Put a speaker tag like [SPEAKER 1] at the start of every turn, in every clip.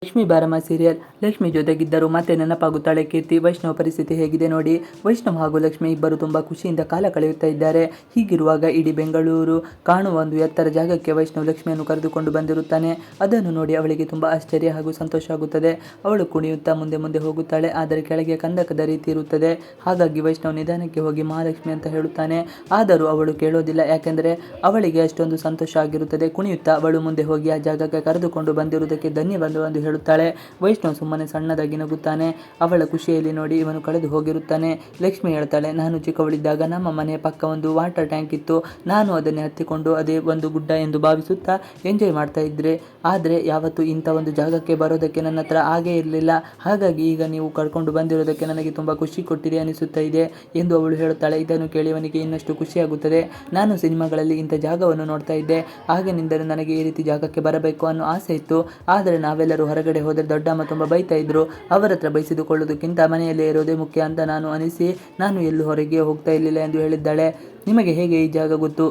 [SPEAKER 1] ಲಕ್ಷ್ಮಿ ಬಾರಮ್ಮ ಸೀರಿಯಲ್. ಲಕ್ಷ್ಮಿ ಜೊತೆಗಿದ್ದರು ಮತ್ತೆ ನೆನಪಾಗುತ್ತಾಳೆ ಕೀರ್ತಿ. ವೈಷ್ಣವ್ ಪರಿಸ್ಥಿತಿ ಹೇಗಿದೆ ನೋಡಿ. ವೈಷ್ಣವ್ ಹಾಗೂ ಲಕ್ಷ್ಮಿ ಇಬ್ಬರು ತುಂಬಾ ಖುಷಿಯಿಂದ ಕಾಲ ಕಳೆಯುತ್ತಾ ಇದ್ದಾರೆ. ಹೀಗಿರುವಾಗ ಇಡೀ ಬೆಂಗಳೂರು ಕಾಣುವ ಒಂದು ಎತ್ತರ ಜಾಗಕ್ಕೆ ವೈಷ್ಣವ್ ಲಕ್ಷ್ಮಿಯನ್ನು ಕರೆದುಕೊಂಡು ಬಂದಿರುತ್ತಾನೆ. ಅದನ್ನು ನೋಡಿ ಅವಳಿಗೆ ತುಂಬಾ ಆಶ್ಚರ್ಯ ಹಾಗೂ ಸಂತೋಷ ಆಗುತ್ತದೆ. ಅವಳು ಕುಣಿಯುತ್ತಾ ಮುಂದೆ ಮುಂದೆ ಹೋಗುತ್ತಾಳೆ. ಆದರೆ ಕೆಳಗೆ ಕಂದಕದ ರೀತಿ ಇರುತ್ತದೆ. ಹಾಗಾಗಿ ವೈಷ್ಣವ್ ನಿಧಾನಕ್ಕೆ ಹೋಗಿ ಮಹಾಲಕ್ಷ್ಮಿ ಅಂತ ಹೇಳುತ್ತಾನೆ. ಆದರೂ ಅವಳು ಕೇಳೋದಿಲ್ಲ. ಯಾಕೆಂದರೆ ಅವಳಿಗೆ ಅಷ್ಟೊಂದು ಸಂತೋಷ ಆಗಿರುತ್ತದೆ. ಕುಣಿಯುತ್ತಾ ಅವಳು ಮುಂದೆ ಹೋಗಿ ಆ ಜಾಗಕ್ಕೆ ಕರೆದುಕೊಂಡು ಬಂದಿರುವುದಕ್ಕೆ ಧನ್ಯವಾದ ಎಂದು ಹೇಳುತ್ತಾಳೆ. ವೈಷ್ಣವ್ ಸುಮ್ಮನೆ ಸಣ್ಣದಾಗಿ ನಗುತ್ತಾನೆ. ಅವಳ ಖುಷಿಯಲ್ಲಿ ನೋಡಿ ಇವನು ಕಳೆದು ಹೋಗಿರುತ್ತಾನೆ. ಲಕ್ಷ್ಮಿ ಹೇಳ್ತಾಳೆ, ನಾನು ಚಿಕ್ಕವಳಿದ್ದಾಗ ನಮ್ಮ ಮನೆಯ ಪಕ್ಕ ಒಂದು ವಾಟರ್ ಟ್ಯಾಂಕ್ ಇತ್ತು. ನಾನು ಅದನ್ನೇ ಹತ್ತಿಕೊಂಡು ಅದೇ ಒಂದು ಗುಡ್ಡ ಎಂದು ಭಾವಿಸುತ್ತಾ ಎಂಜಾಯ್ ಮಾಡ್ತಾ ಇದ್ರೆ. ಆದರೆ ಯಾವತ್ತೂ ಇಂಥ ಒಂದು ಜಾಗಕ್ಕೆ ಬರೋದಕ್ಕೆ ನನ್ನ ಹತ್ರ ಆಗೇ ಇರಲಿಲ್ಲ. ಹಾಗಾಗಿ ಈಗ ನೀವು ಕರ್ಕೊಂಡು ಬಂದಿರೋದಕ್ಕೆ ನನಗೆ ತುಂಬ ಖುಷಿ ಕೊಟ್ಟಿದೆ ಅನಿಸುತ್ತಾ ಇದೆ ಎಂದು ಅವಳು ಹೇಳುತ್ತಾಳೆ. ಇದನ್ನು ಕೇಳಿ ಅವನಿಗೆ ಇನ್ನಷ್ಟು ಖುಷಿಯಾಗುತ್ತದೆ. ನಾನು ಸಿನಿಮಾಗಳಲ್ಲಿ ಇಂಥ ಜಾಗವನ್ನು ನೋಡ್ತಾ ಇದ್ದೆ. ಆಗಿನಿಂದಲೂ ನನಗೆ ಈ ರೀತಿ ಜಾಗಕ್ಕೆ ಬರಬೇಕು ಅನ್ನೋ ಆಸೆ ಇತ್ತು. ಆದರೆ ನಾವೆಲ್ಲರೂ ಹೊರಗಡೆ ಹೋದರೆ ದೊಡ್ಡಮ್ಮ ತುಂಬ ಬೈತಾ ಇದ್ರು. ಅವರ ಹತ್ರ ಬೈಸಿದುಕೊಳ್ಳೋದಕ್ಕಿಂತ ಮನೆಯಲ್ಲೇ ಇರೋದೇ ಮುಖ್ಯ ಅಂತ ನಾನು ಅನಿಸಿ ನಾನು ಎಲ್ಲೂ ಹೊರಗೆ ಹೋಗ್ತಾ ಇರಲಿಲ್ಲ ಎಂದು ಹೇಳಿದ್ದಾಳೆ. ನಿಮಗೆ ಹೇಗೆ ಈ ಜಾಗ ಗೊತ್ತು?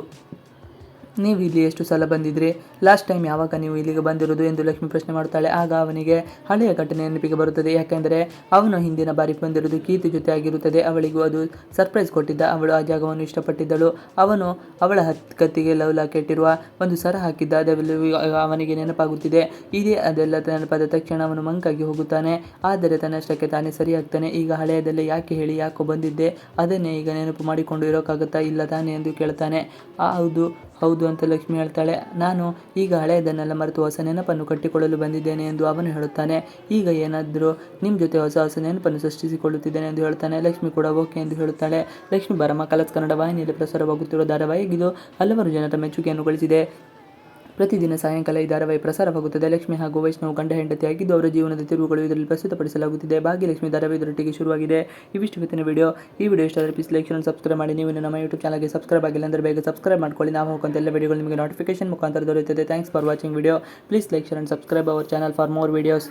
[SPEAKER 1] ನೀವು ಇಲ್ಲಿ ಎಷ್ಟು ಸಲ ಬಂದಿದ್ರಿ? ಲಾಸ್ಟ್ ಟೈಮ್ ಯಾವಾಗ ನೀವು ಇಲ್ಲಿಗೆ ಬಂದಿರೋದು ಎಂದು ಲಕ್ಷ್ಮಿ ಪ್ರಶ್ನೆ ಮಾಡ್ತಾಳೆ. ಆಗ ಅವನಿಗೆ ಹಳೆಯ ಘಟನೆ ನೆನಪಿಗೆ ಬರುತ್ತದೆ. ಯಾಕೆಂದರೆ ಅವನು ಹಿಂದಿನ ಬಾರಿ ಬಂದಿರೋದು ಕೀರ್ತಿ ಜೊತೆ ಆಗಿರುತ್ತದೆ. ಅವಳಿಗೂ ಅದು ಸರ್ಪ್ರೈಸ್ ಕೊಟ್ಟಿದ್ದ. ಅವಳು ಆ ಜಾಗವನ್ನು ಇಷ್ಟಪಟ್ಟಿದ್ದಳು. ಅವನು ಅವಳ ಕತ್ತಿಗೆ ಲವ್ ಲಾಕೆಟ್ ಇರುವ ಒಂದು ಸರ ಹಾಕಿದ್ದ. ಅದೆಲ್ಲವೂ ಅವನಿಗೆ ನೆನಪಾಗುತ್ತಿದೆ. ಇದೇ ಅದೆಲ್ಲ ನೆನಪಾದ ತಕ್ಷಣ ಅವನು ಮಂಕಾಗಿ ಹೋಗುತ್ತಾನೆ. ಆದರೆ ತನ್ನಷ್ಟಕ್ಕೆ ತಾನೇ ಸರಿಯಾಗ್ತಾನೆ. ಈಗ ಹಳೆಯದೆಲ್ಲ ಯಾಕೆ ಹೇಳಿ, ಯಾಕೋ ಬಂದಿದ್ದೆ, ಅದನ್ನೇ ಈಗ ನೆನಪು ಮಾಡಿಕೊಂಡು ಇರೋಕ್ಕಾಗುತ್ತಾ ಇಲ್ಲ ತಾನೆ ಎಂದು ಕೇಳ್ತಾನೆ. ಹೌದು ಹೌದು ಅಂತ ಲಕ್ಷ್ಮಿ ಹೇಳ್ತಾಳೆ. ನಾನು ಈಗ ಹಳೆಯದನ್ನೆಲ್ಲ ಮರೆತು ಹೊಸ ನೆನಪನ್ನು ಕಟ್ಟಿಕೊಳ್ಳಲು ಬಂದಿದ್ದೇನೆ ಎಂದು ಅವನು ಹೇಳುತ್ತಾನೆ. ಈಗ ಏನಾದರೂ ನಿಮ್ಮ ಜೊತೆ ಹೊಸ ಹೊಸ ನೆನಪನ್ನು ಸೃಷ್ಟಿಸಿಕೊಳ್ಳುತ್ತಿದ್ದೇನೆ ಎಂದು ಹೇಳ್ತಾನೆ. ಲಕ್ಷ್ಮಿ ಕೂಡ ಓಕೆ ಎಂದು ಹೇಳುತ್ತಾಳೆ. ಲಕ್ಷ್ಮಿ ಬಾರಮ್ಮ ಕಲರ್ಸ್ ಕನ್ನಡ ವಾಹಿನಿಯಲ್ಲಿ ಪ್ರಸಾರವಾಗುತ್ತಿರುವ ಧಾರಾವಾಹಿಗಿದು ಹಲವಾರು ಜನರ ಮೆಚ್ಚುಗೆಯನ್ನು ಗಳಿಸಿದೆ. ಪ್ರತಿದಿನ ಸಾಯಂಕಾಲ ಈ ಧಾರಾವಾಹಿ ಪ್ರಸಾರವಾಗುತ್ತದೆ. ಲಕ್ಷ್ಮಿ ಹಾಗೂ ವೈಷ್ಣವ್ ಗಂಡ ಹೆಂಡತಿಯಾಗಿದ್ದು ಅವರ ಜೀವನದ ತಿರುವುಗಳು ಇದರಲ್ಲಿ ಪ್ರಸ್ತುತಪಡಿಸಲಾಗುತ್ತಿದೆ. ಭಾಗ್ಯಲಕ್ಷ್ಮಿ ಧಾರಾವಾಹಿ ಇದರೊಟ್ಟಿಗೆ ಶುರುವಾಗಿದೆ. ಇವಿಷ್ಟು ಇವತ್ತಿನ ವಿಡಿಯೋ. ಈ ವಿಡಿಯೋ ಇಷ್ಟ ಆದರೆ ಪ್ಲೀಸ್ ಲೈಕ್ ಶೇರ್ ಸಬ್ಸ್ಕ್ರೈಬ್ ಮಾಡಿ. ನೀವು ನಮ್ಮ ಯೂಟ್ಯೂಬ್ ಚಾನಲ್ಗೆ ಸಬ್ಸ್ಕ್ರೈಬ್ ಆಗಿಲ್ಲ ಅಂದರೆ ಬೇಗ ಸಬ್ಸ್ಕ್ರೈಬ್ ಮಾಡ್ಕೊಳ್ಳಿ. ನಾವು ಹಾಕುವಂಥ ಎಲ್ಲ ವಿಡಿಯೋಗಳು ನಿಮಗೆ ನೋಟಿಫಿಕೇಶನ್ ಮುಖಾಂತರ ದೊರೆಯುತ್ತದೆ. Thanks for watching video. Please like share and subscribe our channel for more videos.